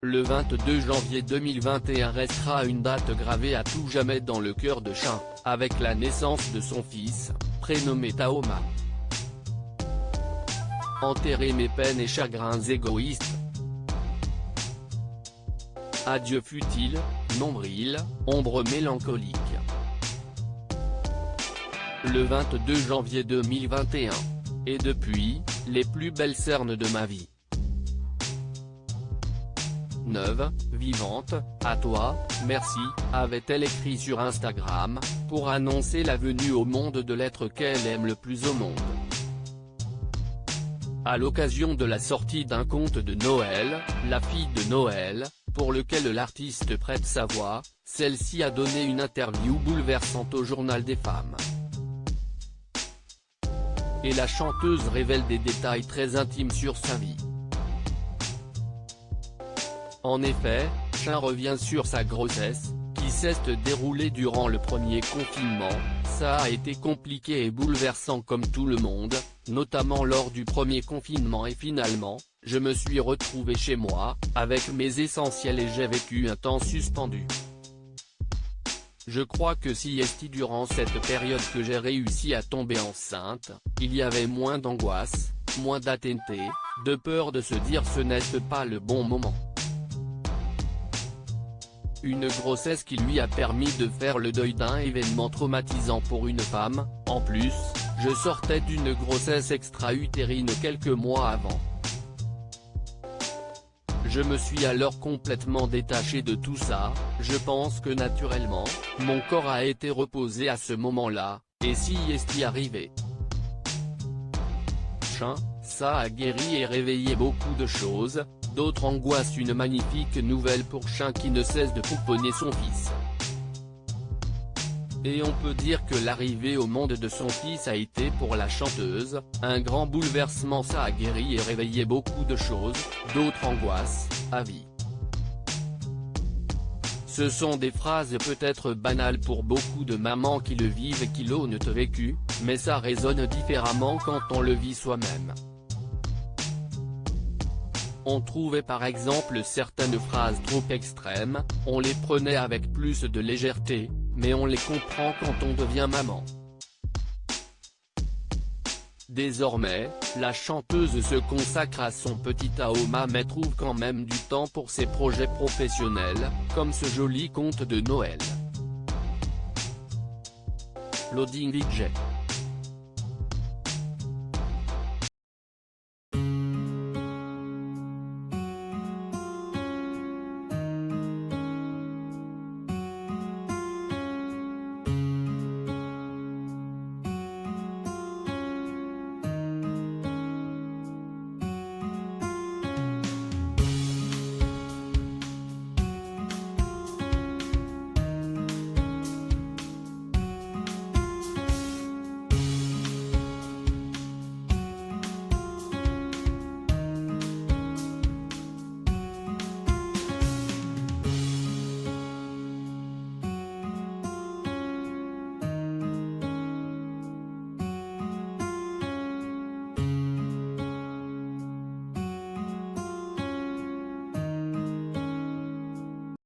Le 22 janvier 2021 restera une date gravée à tout jamais dans le cœur de Shin, avec la naissance de son fils, prénommé Taoma. Enterrer mes peines et chagrins égoïstes. Adieu futile, nombril, ombre mélancolique. Le 22 janvier 2021. Et depuis, les plus belles cernes de ma vie. Neuve, vivante, à toi, merci, avait-elle écrit sur Instagram, pour annoncer la venue au monde de l'être qu'elle aime le plus au monde. À l'occasion de la sortie d'un conte de Noël, La fille de Noël, pour lequel l'artiste prête sa voix, celle-ci a donné une interview bouleversante au Journal des femmes. Et la chanteuse révèle des détails très intimes sur sa vie. En effet, Shin revient sur sa grossesse, qui s'est déroulée durant le premier confinement. Ça a été compliqué et bouleversant comme tout le monde, notamment lors du premier confinement et finalement, je me suis retrouvé chez moi, avec mes essentiels et j'ai vécu un temps suspendu. Je crois que si durant cette période que j'ai réussi à tomber enceinte, il y avait moins d'angoisse, moins d'attenté, de peur de se dire ce n'est pas le bon moment. Une grossesse qui lui a permis de faire le deuil d'un événement traumatisant pour une femme. En plus, je sortais d'une grossesse extra-utérine quelques mois avant. Je me suis alors complètement détaché de tout ça, je pense que naturellement, mon corps a été reposé à ce moment-là, et si est arrivé. Shin, ça a guéri et réveillé beaucoup de choses. D'autres angoisses. Une magnifique nouvelle pour Shin qui ne cesse de pouponner son fils. Et on peut dire que l'arrivée au monde de son fils a été pour la chanteuse, un grand bouleversement. Ça a guéri et réveillé beaucoup de choses, d'autres angoisses, à vie. Ce sont des phrases peut-être banales pour beaucoup de mamans qui le vivent et qui l'ont vécu, mais ça résonne différemment quand on le vit soi-même. On trouvait par exemple certaines phrases trop extrêmes, on les prenait avec plus de légèreté, mais on les comprend quand on devient maman. Désormais, la chanteuse se consacre à son petit Taoma mais trouve quand même du temps pour ses projets professionnels, comme ce joli conte de Noël. Loading VJ.